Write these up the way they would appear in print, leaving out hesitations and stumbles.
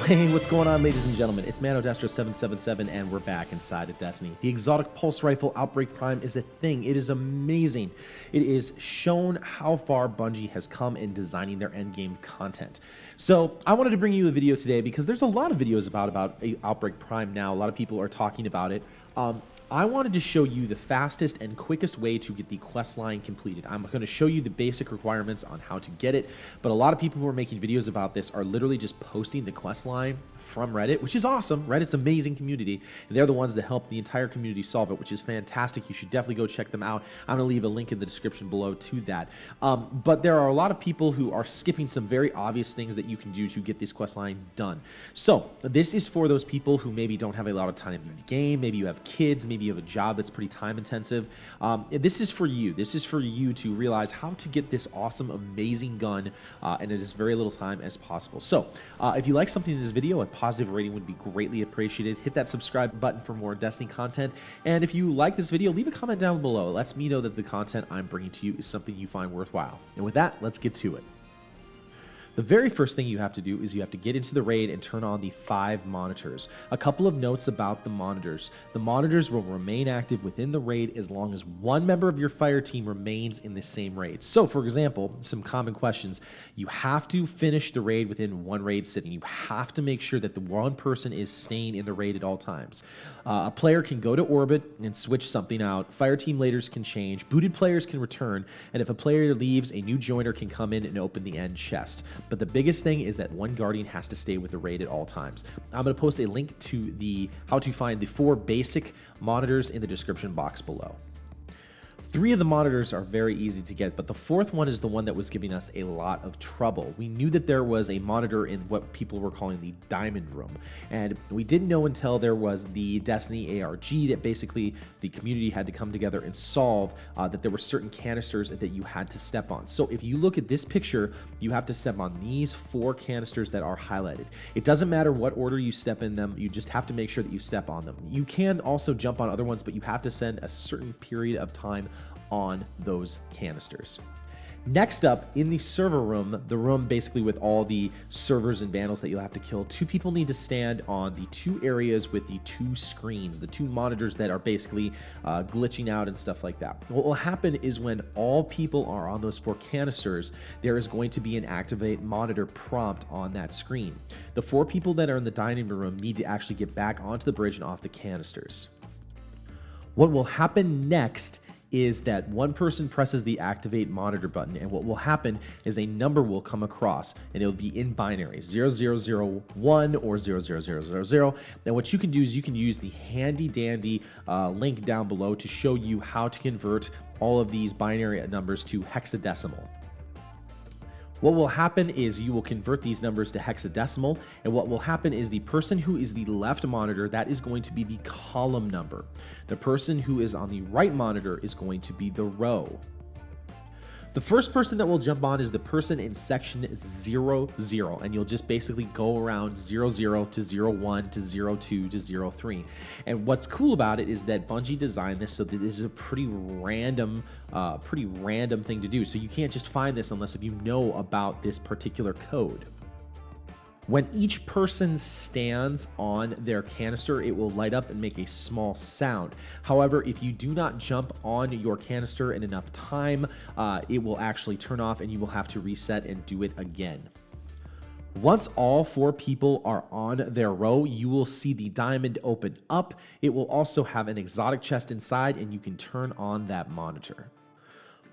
Hey, what's going on, ladies and gentlemen? It's Mano 777, and we're back inside of Destiny. The exotic pulse rifle Outbreak Prime is a thing. It is amazing. It is shown how far Bungie has come in designing their endgame content. So I wanted to bring you a video today because there's a lot of videos about Outbreak Prime now. A lot of people are talking about it. I wanted to show you the fastest and quickest way to get the quest line completed. I'm going to show you the basic requirements on how to get it, but a lot of people who are making videos about this are literally just posting the quest line from Reddit, which is awesome. Reddit's an amazing community, and they're the ones that help the entire community solve it, which is fantastic. You should definitely go check them out. I'm going to leave a link in the description below to that. But there are a lot of people who are skipping some very obvious things that you can do to get this quest line done. So this is for those people who maybe don't have a lot of time in the game. Maybe you have kids, maybe you have a job that's pretty time intensive. This is for you. This is for you to realize how to get this awesome, amazing gun in as very little time as possible. So if you like something in this video, a positive rating would be greatly appreciated. Hit that subscribe button for more Destiny content. And if you like this video, leave a comment down below. It lets me know that the content I'm bringing to you is something you find worthwhile. And with that, let's get to it. The very first thing you have to do is you have to get into the raid and turn on the 5 monitors. A couple of notes about the monitors. The monitors will remain active within the raid as long as one member of your fire team remains in the same raid. So, for example, some common questions. You have to finish the raid within one raid sitting. You have to make sure that the one person is staying in the raid at all times. A player can go to orbit and switch something out. Fire team leaders can change. Booted players can return. And if a player leaves, a new joiner can come in and open the end chest. But the biggest thing is that one guardian has to stay with the raid at all times. I'm going to post a link to the how to find the 4 basic monitors in the description box below. 3 of the monitors are very easy to get, but the 4th one is the one that was giving us a lot of trouble. We knew that there was a monitor in what people were calling the diamond room, and we didn't know until there was the Destiny ARG that basically the community had to come together and solve that there were certain canisters that you had to step on. So if you look at this picture, you have to step on these 4 canisters that are highlighted. It doesn't matter what order you step in them, you just have to make sure that you step on them. You can also jump on other ones, but you have to spend a certain period of time on those canisters. Next up, in the server room, the room basically with all the servers and vandals that you'll have to kill, 2 people need to stand on the 2 areas with the 2 screens, the 2 monitors that are basically glitching out and stuff like that. What will happen is when all people are on those 4 canisters, there is going to be an activate monitor prompt on that screen. The 4 people that are in the dining room need to actually get back onto the bridge and off the canisters. What will happen next is that one person presses the activate monitor button, and what will happen is a number will come across, and it'll be in binary 0001 or 00000. And what you can do is you can use the handy dandy link down below to show you how to convert all of these binary numbers to hexadecimal. What will happen is you will convert these numbers to hexadecimal, and what will happen is the person who is the left monitor, that is going to be the column number. The person who is on the right monitor is going to be the row. The first person that will jump on is the person in section 00, and you'll just basically go around 00 to 01 to 02 to 03. And what's cool about it is that Bungie designed this so that this is a pretty random thing to do. So you can't just find this unless if you know about this particular code. When each person stands on their canister, it will light up and make a small sound. However, if you do not jump on your canister in enough time, it will actually turn off and you will have to reset and do it again. Once all 4 people are on their row, you will see the diamond open up. It will also have an exotic chest inside, and you can turn on that monitor.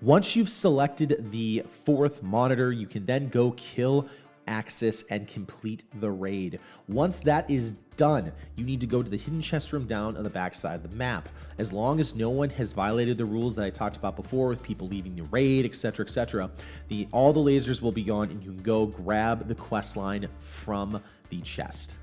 Once you've selected the 4th monitor, you can then go kill Axis and complete the raid. Once that is done, you need to go to the hidden chest room down on the back side of the map. As long as no one has violated the rules that I talked about before with people leaving the raid, etc., etc., all the lasers will be gone and you can go grab the quest line from the chest.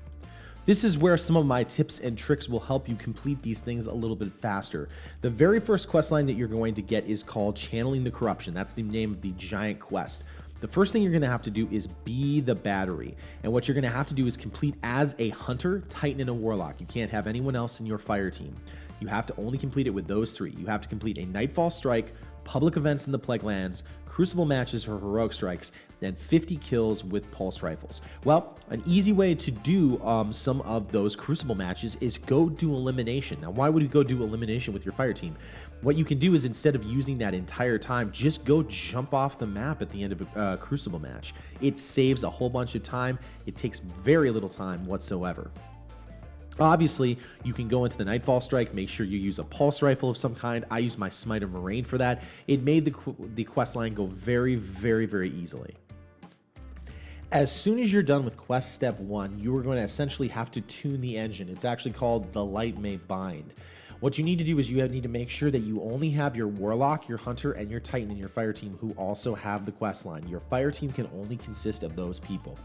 This is where some of my tips and tricks will help you complete these things a little bit faster. The very first quest line that you're going to get is called Channeling the Corruption. That's the name of the giant quest. The first thing you're going to have to do is be the battery. And what you're going to have to do is complete as a hunter, titan, and a warlock. You can't have anyone else in your fire team. You have to only complete it with those 3. You have to complete a Nightfall Strike, public events in the Plague Lands, crucible matches or heroic strikes, and 50 kills with pulse rifles. Well, an easy way to do some of those crucible matches is go do elimination. Now, why would you go do elimination with your fire team? What you can do is, instead of using that entire time, just go jump off the map at the end of a crucible match. It saves a whole bunch of time. It takes very little time whatsoever. Obviously, you can go into the Nightfall Strike, make sure you use a pulse rifle of some kind. I use my Smiter Moraine for that. It made the quest line go very, very, very easily. As soon as you're done with quest step 1, you are going to essentially have to tune the engine. It's actually called The Light May Bind. What you need to do is you need to make sure that you only have your Warlock, your Hunter, and your Titan in your fire team who also have the quest line. Your fire team can only consist of those people.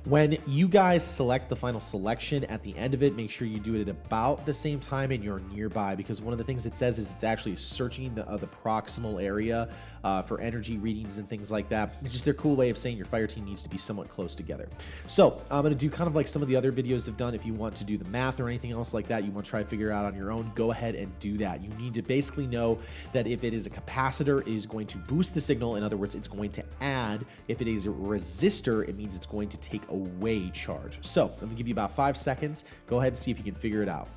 When you guys select the final selection at the end of it, make sure you do it at about the same time and you're nearby, because one of the things it says is it's actually searching the proximal area for energy readings and things like that. It's just their cool way of saying your fire team needs to be somewhat close together. So I'm going to do kind of like some of the other videos have done. If you want to do the math or anything else like that, you want to try to figure it out on your own, go ahead and do that. You need to basically know that if it is a capacitor, it is going to boost the signal. In other words, it's going to add. If it is a resistor, it means it's going to take away charge. So I'm going to give you about 5 seconds. Go ahead and see if you can figure it out.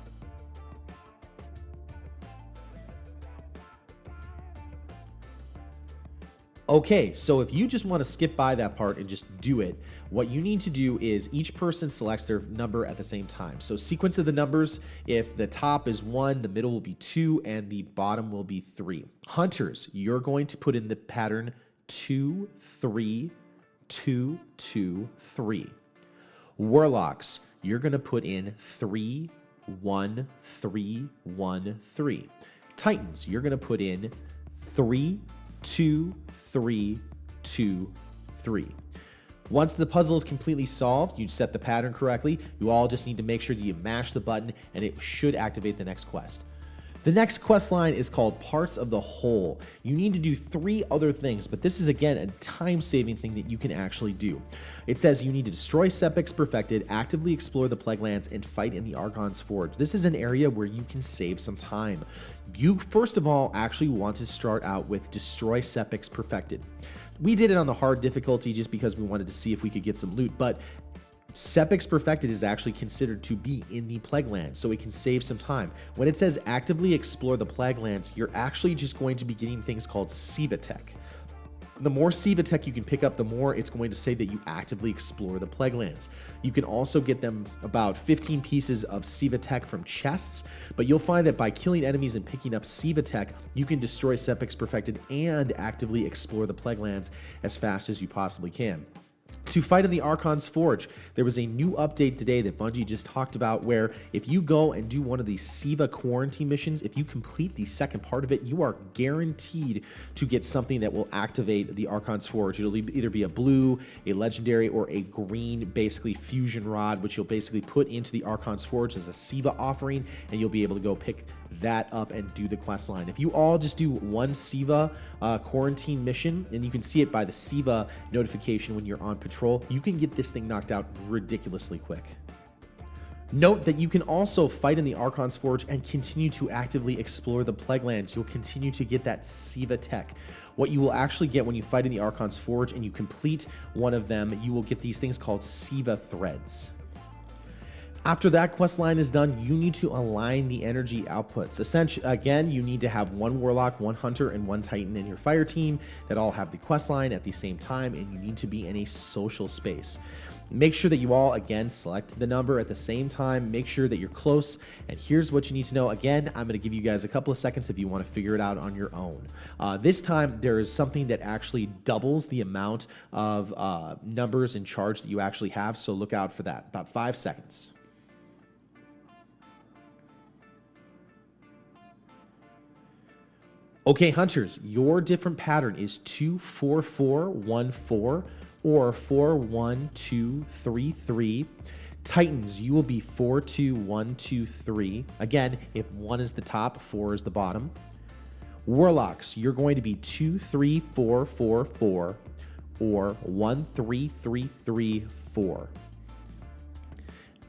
Okay, so if you just want to skip by that part and just do it, what you need to do is each person selects their number at the same time. So sequence of the numbers, if the top is 1, the middle will be 2, and the bottom will be 3. Hunters, you're going to put in the pattern 2, 3, 2, 2, 3. Warlocks, you're going to put in 3, 1, 3, 1, 3. Titans, you're going to put in 3, 2, 3, 2, 3. Once the puzzle is completely solved, you set the pattern correctly. You all just need to make sure that you mash the button and it should activate the next quest. The next quest line is called Parts of the Whole. You need to do 3 other things, but this is again a time-saving thing that you can actually do. It says you need to destroy Sepix Perfected, actively explore the Plague Lands, and fight in the Archon's Forge. This is an area where you can save some time. You first of all actually want to start out with Destroy Sepix Perfected. We did it on the hard difficulty just because we wanted to see if we could get some loot, but Sepix Perfected is actually considered to be in the Plague Lands, so it can save some time. When it says actively explore the Plague Lands, you're actually just going to be getting things called Siva Tech. The more Siva Tech you can pick up, the more it's going to say that you actively explore the Plague Lands. You can also get them about 15 pieces of Siva Tech from chests, but you'll find that by killing enemies and picking up Siva Tech, you can destroy Sepix Perfected and actively explore the Plague Lands as fast as you possibly can. To fight in the Archon's Forge, there was a new update today that Bungie just talked about where if you go and do one of these Siva quarantine missions, if you complete the second part of it, you are guaranteed to get something that will activate the Archon's Forge. It'll either be a blue, a legendary, or a green, basically fusion rod, which you'll basically put into the Archon's Forge as a Siva offering, and you'll be able to go pick that up and do the quest line. If you all just do one Siva quarantine mission, and you can see it by the Siva notification when you're on patrol, you can get this thing knocked out ridiculously quick. Note that you can also fight in the Archon's Forge and continue to actively explore the Plague Lands. You'll continue to get that Siva Tech. What you will actually get when you fight in the Archon's Forge and you complete one of them, you will get these things called Siva Threads. After that quest line is done, you need to align the energy outputs. Essentially, again, you need to have one Warlock, one Hunter, and one Titan in your fire team that all have the quest line at the same time, and you need to be in a social space. Make sure that you all, again, select the number at the same time. Make sure that you're close, and here's what you need to know. Again, I'm going to give you guys a couple of seconds if you want to figure it out on your own. This time, there is something that actually doubles the amount of numbers and charge that you actually have, so look out for that. About 5 seconds. Okay, Hunters, your different pattern is 24414 or 41233. Titans, you will be 42123. Again, if 1 is the top, 4 is the bottom. Warlocks, you're going to be 23444 or 13334.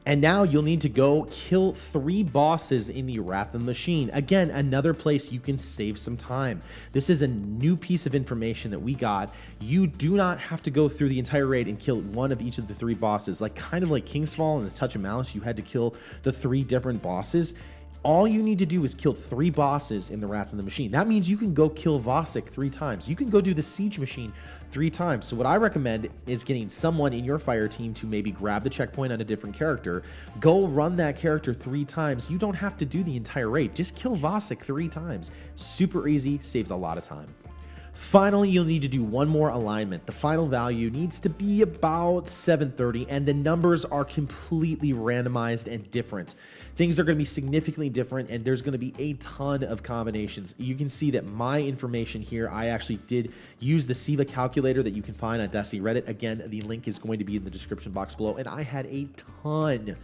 And now you'll need to go kill 3 bosses in the Wrath of the Machine. Again, another place you can save some time. This is a new piece of information that we got. You do not have to go through the entire raid and kill one of each of the 3 bosses. Like kind of like King's Fall and the Touch of Malice, you had to kill the 3 different bosses. All you need to do is kill 3 bosses in the Wrath of the Machine. That means you can go kill Vosik 3 times. You can go do the Siege Machine 3 times. So what I recommend is getting someone in your fire team to maybe grab the checkpoint on a different character, go run that character 3 times. You don't have to do the entire raid. Just kill Vosik 3 times. Super easy, saves a lot of time. Finally, you'll need to do one more alignment. The final value needs to be about 730, and the numbers are completely randomized and different. Things are going to be significantly different, and there's going to be a ton of combinations. You can see that my information here, I actually did use the SIVA calculator that you can find on Destiny Reddit. Again, the link is going to be in the description box below, and I had a ton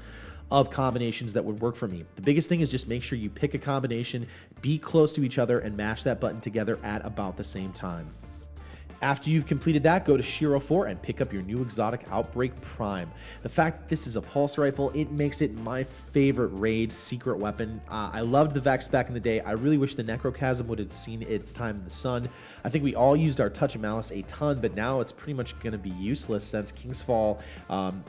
of combinations that would work for me. The biggest thing is just make sure you pick a combination, be close to each other, and mash that button together at about the same time. After you've completed that, go to Shiro 4 and pick up your new exotic Outbreak Prime. The fact that this is a pulse rifle, it makes it my favorite raid secret weapon. I loved the Vex back in the day. I really wish the Necrochasm would have seen its time in the sun. I think we all used our Touch of Malice a ton, but now it's pretty much going to be useless since King's Fall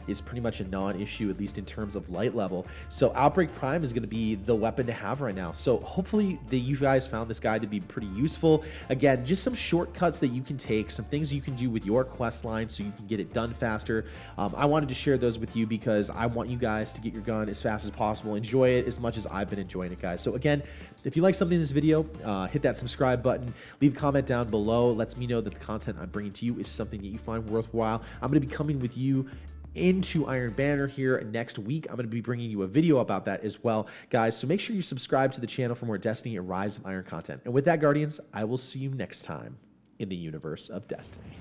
is pretty much a non-issue, at least in terms of light level. So Outbreak Prime is going to be the weapon to have right now. So hopefully you guys found this guide to be pretty useful. Again, just some shortcuts that you can take, some things you can do with your quest line so you can get it done faster. I wanted to share those with you because I want you guys to get your gun as fast as possible. Enjoy it as much as I've been enjoying it, guys. So again, if you like something in this video, hit that subscribe button, leave a comment down below. Lets me know that the content I'm bringing to you is something that you find worthwhile. I'm going to be coming with you into Iron Banner here next week. I'm going to be bringing you a video about that as well, guys. So make sure you subscribe to the channel for more Destiny and Rise of Iron content. And with that, Guardians, I will see you next time in the universe of Destiny.